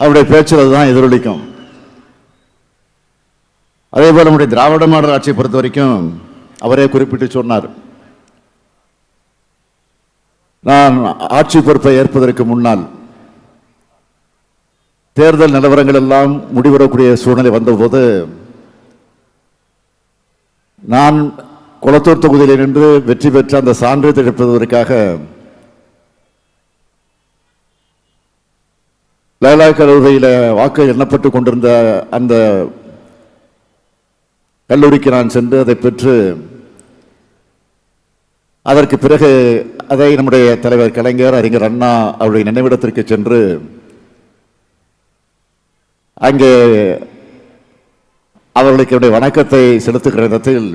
அவருடைய பேச்சில் அதுதான் எதிரொலிக்கும். அதே போல் நம்முடைய திராவிட மாடல் ஆட்சியை பொறுத்த வரைக்கும் அவரே குறிப்பிட்டு சொன்னார், நான் ஆட்சி பொறுப்பை ஏற்பதற்கு முன்னால் தேர்தல் நிலவரங்கள் எல்லாம் முடிவரக்கூடிய சூழ்நிலை வந்தபோது நான் குளத்தூர் தொகுதியில் நின்று வெற்றி பெற்ற அந்த சான்றிதழ் எடுப்பதற்காக லைலா கல்லூரியில் வாக்கு எண்ணப்பட்டு கொண்டிருந்த அந்த கல்லூரிக்கு நான் சென்று அதை பெற்று அதற்கு பிறகு அதை நம்முடைய தலைவர் கலைஞர், அறிஞர் அண்ணா அவருடைய நினைவிடத்திற்கு சென்று அங்கே அவர்களுக்கு என்னுடைய வணக்கத்தை செலுத்துகிற இடத்தில்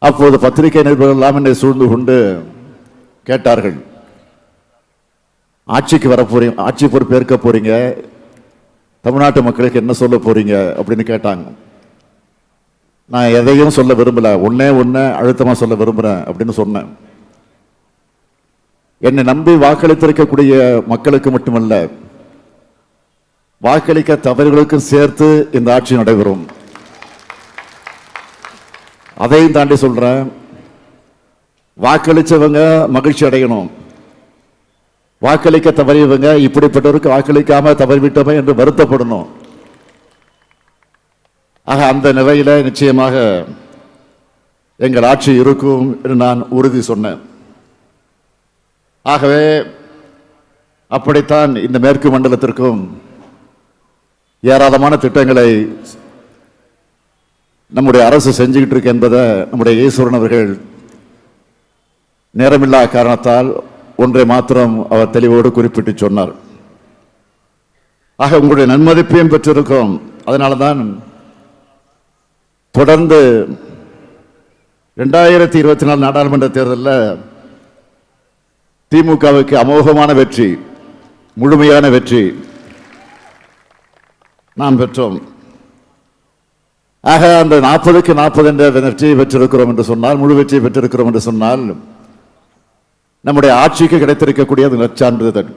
அப்போது பத்திரிகை நிருபர்கள் எல்லாம் என்னை சூழ்ந்து கொண்டு கேட்டார்கள், ஆட்சிக்கு வர போறீங்க, ஆட்சி பொறுப்பு ஏற்க போறீங்க, தமிழ்நாட்டு மக்களுக்கு என்ன சொல்ல போறீங்க அப்படின்னு கேட்டாங்க. நான் எதையும் சொல்ல விரும்பல, ஒன்னே அழுத்தமா சொல்ல விரும்புறேன் அப்படின்னு சொன்னேன். என்னை நம்பி வாக்களித்திருக்கக்கூடிய மக்களுக்கு மட்டுமல்ல, வாக்களிக்க தவறுகளுக்கும் சேர்த்து இந்த ஆட்சி நடைபெறும். அதையும் தாண்டி சொல்றேன், வாக்களிச்சவங்க மகிழ்ச்சி அடையணும், வாக்களிக்க தவறியவங்க இப்படிப்பட்டவருக்கு வாக்களிக்காம தவறிவிட்டோமே என்று வருத்தப்படணும். ஆக அந்த நிலையில நிச்சயமாக எங்கள் ஆட்சி இருக்கும் என்று நான் உறுதி சொன்னேன். ஆகவே அப்படித்தான் இந்த மேற்கு மண்டலத்திற்கும் ஏராளமான திட்டங்களை நம்முடைய அரசு செஞ்சுக்கிட்டு இருக்கு என்பதை நம்முடைய ஈஸ்வரன் அவர்கள் நேரமில்லா காரணத்தால் ஒன்றை மாத்திரம் அவர் தெளிவோடு குறிப்பிட்டு சொன்னார். ஆக உங்களுடைய நன்மதிப்பையும் பெற்றிருக்கிறோம். அதனால்தான் தொடர்ந்து 2024 நாடாளுமன்ற தேர்தலில் திமுகவுக்கு அமோகமான வெற்றி, முழுமையான வெற்றி நாம் பெற்றோம். ஆக அந்த 40க்கு 40 என்ற வெற்றியை பெற்றிருக்கிறோம் என்று சொன்னால், முழு வெற்றியை பெற்றிருக்கிறோம் என்று சொன்னால், நம்முடைய ஆட்சிக்கு கிடைத்திருக்கக்கூடிய அது நற்சான்றிதழ்.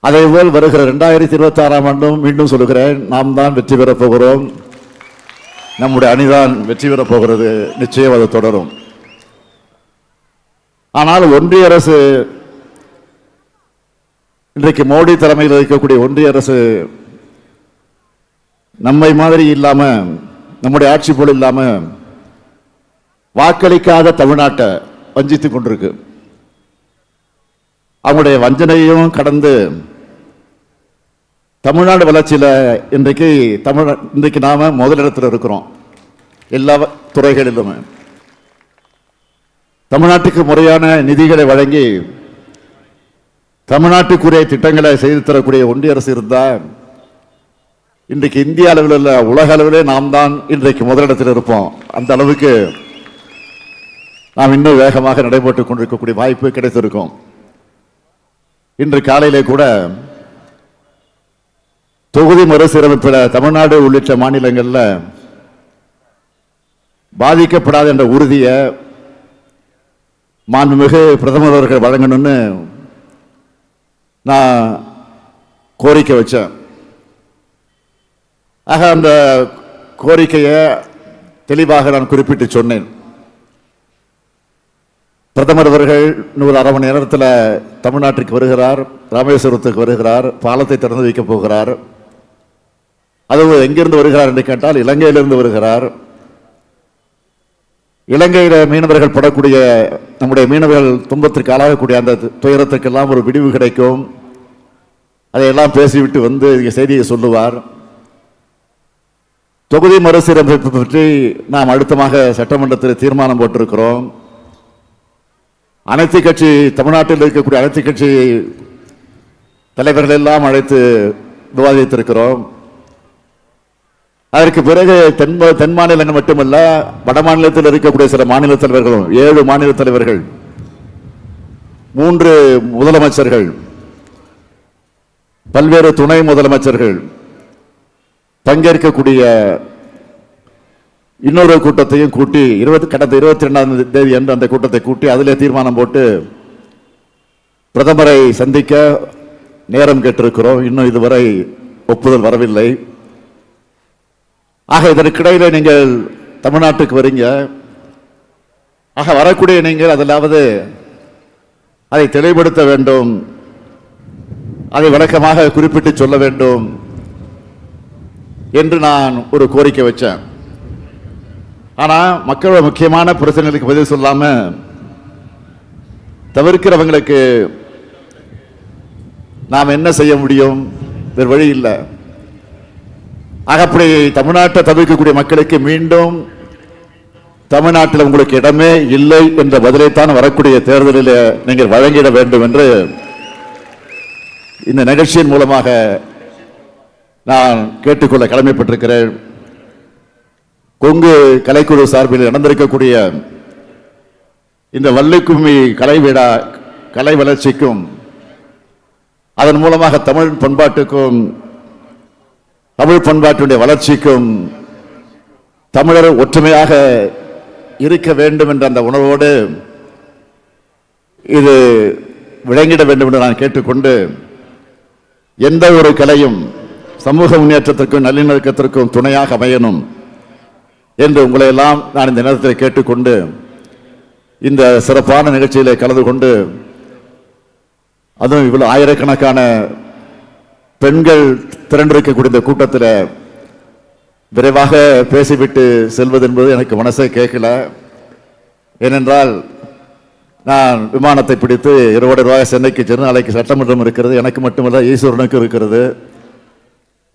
அதேபோல் வருகிற 2026ஆம் ஆண்டும் மீண்டும் சொல்லுகிறேன், நாம் தான் வெற்றி பெறப் போகிறோம், நம்முடைய அணிதான் வெற்றி பெறப் போகிறது, நிச்சயம் அது தொடரும். ஆனால் ஒன்றிய அரசு, இன்றைக்கு மோடி தலைமையில் இருக்கக்கூடிய ஒன்றிய அரசு நம்மை மாதிரி இல்லாம, நம்முடைய ஆட்சி போல இல்லாம வாக்களிக்காத தமிழ்நாட்டை வஞ்சித்துக் கொண்டிருக்கு. அவங்களுடைய வஞ்சனையும் கடந்து தமிழ்நாடு வளர்ச்சியில் இன்றைக்கு நாம முதலிடத்தில் இருக்கிறோம். எல்லா துறைகளிலும் தமிழ்நாட்டுக்கு முறையான நிதிகளை வழங்கி தமிழ்நாட்டுக்குரிய திட்டங்களை செய்து தரக்கூடிய ஒன்றிய அரசு இருந்தால் இன்றைக்கு இந்திய அளவில் இல்ல, உலக அளவிலே நாம் தான் இன்றைக்கு முதலிடத்தில் இருப்போம். அந்த அளவுக்கு நாம் இன்னும் வேகமாக நடைபெற்றுக் கொண்டிருக்கக்கூடிய வாய்ப்பு கிடைத்திருக்கும். இன்று காலையிலே கூட தொகுதி மறுசீரமைப்பில் தமிழ்நாடு உள்ளிட்ட மாநிலங்களில் பாதிக்கப்படாத என்ற உறுதியை மாண்புமிகு பிரதமர் அவர்கள் வழங்கணும்னு நான் கோரிக்கை வச்சேன். ஆக அந்த கோரிக்கையை தெளிவாக நான் குறிப்பிட்டு சொன்னேன். பிரதமர் அவர்கள் இன்னொரு அரை மணி நேரத்தில் தமிழ்நாட்டிற்கு வருகிறார், ராமேஸ்வரத்துக்கு வருகிறார், பாலத்தை திறந்து வைக்க போகிறார். அதுவும் எங்கிருந்து வருகிறார் என்று கேட்டால் இலங்கையிலிருந்து வருகிறார். இலங்கையில் மீனவர்கள் படக்கூடிய, நம்முடைய மீனவர்கள் துன்பத்திற்கு ஆளாகக்கூடிய அந்த துயரத்துக்கெல்லாம் ஒரு விடிவு கிடைக்கும். அதையெல்லாம் பேசிவிட்டு வந்து செய்தியை சொல்லுவார். தொகுதி மறுசீரமைப்பு பற்றி நாம் அழுத்தமாக சட்டமன்றத்தில் தீர்மானம் போட்டிருக்கிறோம். அனைத்து கட்சி, தமிழ்நாட்டில் இருக்கக்கூடிய அனைத்து கட்சி தலைவர்கள் எல்லாம் அழைத்து விவாதித்திருக்கிறோம். அதற்கு பிறகு தென் மாநிலங்கள் மட்டுமல்ல, வட மாநிலத்தில் இருக்கக்கூடிய சில மாநில தலைவர்களும், 7 மாநில தலைவர்கள், 3 முதலமைச்சர்கள், பல்வேறு துணை முதலமைச்சர்கள் பங்கேற்கக்கூடிய இன்னொரு கூட்டத்தையும் கூட்டி கடந்த 22ஆம் தேதி என்று அந்த கூட்டத்தை கூட்டி அதிலே தீர்மானம் போட்டு பிரதமரை சந்திக்க நேரம் கேட்டிருக்கிறோம். இன்னும் இதுவரை ஒப்புதல் வரவில்லை. ஆக இதற்கிடையில நீங்கள் தமிழ்நாட்டுக்கு வரீங்க. ஆக வரக்கூடிய நீங்கள் அதிலாவது அதை தெளிவுபடுத்த வேண்டும், அதை விளக்கமாக குறிப்பிட்டு சொல்ல வேண்டும் என்று நான் ஒரு கோரிக்கை வச்சேன். ஆனா மக்களோட முக்கியமான பிரச்சனைகளுக்கு பதில் சொல்லாம தவிர்க்கிறவங்களுக்கு நாம் என்ன செய்ய முடியும்? வேறு வழி இல்லை. அப்படி தமிழ்நாட்டை தவிர்க்கக்கூடிய மக்களுக்கு மீண்டும் தமிழ்நாட்டில் உங்களுக்கு இடமே இல்லை என்ற பதிலைத்தான் வரக்கூடிய தேர்தலில் நீங்கள் வழங்கிட வேண்டும் என்று இந்த நிகழ்ச்சியின் மூலமாக நான் கேட்டுக்கொள்ள கடமைப்பட்டிருக்கிறேன். கொங்கு கலைக்குழு சார்பில் நடந்திருக்கக்கூடிய இந்த வள்ளிக்கும்மி கலை விழா கலை வளர்ச்சிக்கும் அதன் மூலமாக தமிழ் பண்பாட்டுக்கும் தமிழ் பண்பாட்டுடைய வளர்ச்சிக்கும் தமிழர் ஒற்றுமையாக இருக்க வேண்டும் என்ற அந்த உணர்வோடு இது விளங்கிட வேண்டும் என்று நான் கேட்டுக்கொண்டு, எந்த ஒரு கலையும் சமூக முன்னேற்றத்திற்கும் நல்லிணக்கத்திற்கும் துணையாக அமையணும் என்று உங்களை எல்லாம் நான் இந்த நேரத்தில் கேட்டுக்கொண்டு இந்த சிறப்பான நிகழ்ச்சியிலே கலந்து கொண்டு, அதுவும் இவ்வளவு ஆயிரக்கணக்கான பெண்கள் திரண்டிருக்கக்கூடிய இந்த கூட்டத்தில் விரைவாக பேசிவிட்டு செல்வது என்பது எனக்கு மனசே கேட்கல. ஏனென்றால் நான் விமானத்தை பிடித்து இரவோடு சென்னைக்கு சென்று நாளைக்கு சட்டமன்றம் இருக்கிறது. எனக்கு மட்டுமல்ல, ஈஸ்வரனுக்கு இருக்கிறது.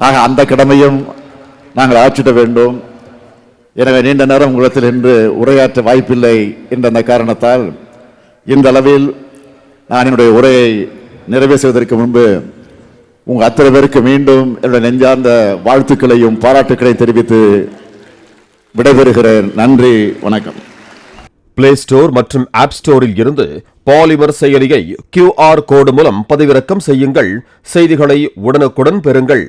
ஆக அந்த கடமையும் நாங்கள் ஆற்றிட வேண்டும். எனவே நீண்ட நேரம் உங்களிடத்தில் என்று உரையாற்ற வாய்ப்பில்லை என்ற அந்த காரணத்தால் இந்த அளவில் நான் என்னுடைய உரையை நிறைவு செய்வதற்கு முன்பு உங்கள் அத்தனை பேருக்கு மீண்டும் என்னுடைய நெஞ்சார்ந்த வாழ்த்துக்களையும் பாராட்டுக்களையும் தெரிவித்து விடைபெறுகிறேன். நன்றி, வணக்கம். பிளே ஸ்டோர் மற்றும் ஆப் ஸ்டோரில் இருந்து பாலிமர் செயலியை QR கோடு மூலம் பதிவிறக்கம் செய்யுங்கள். செய்திகளை உடனுக்குடன் பெறுங்கள்.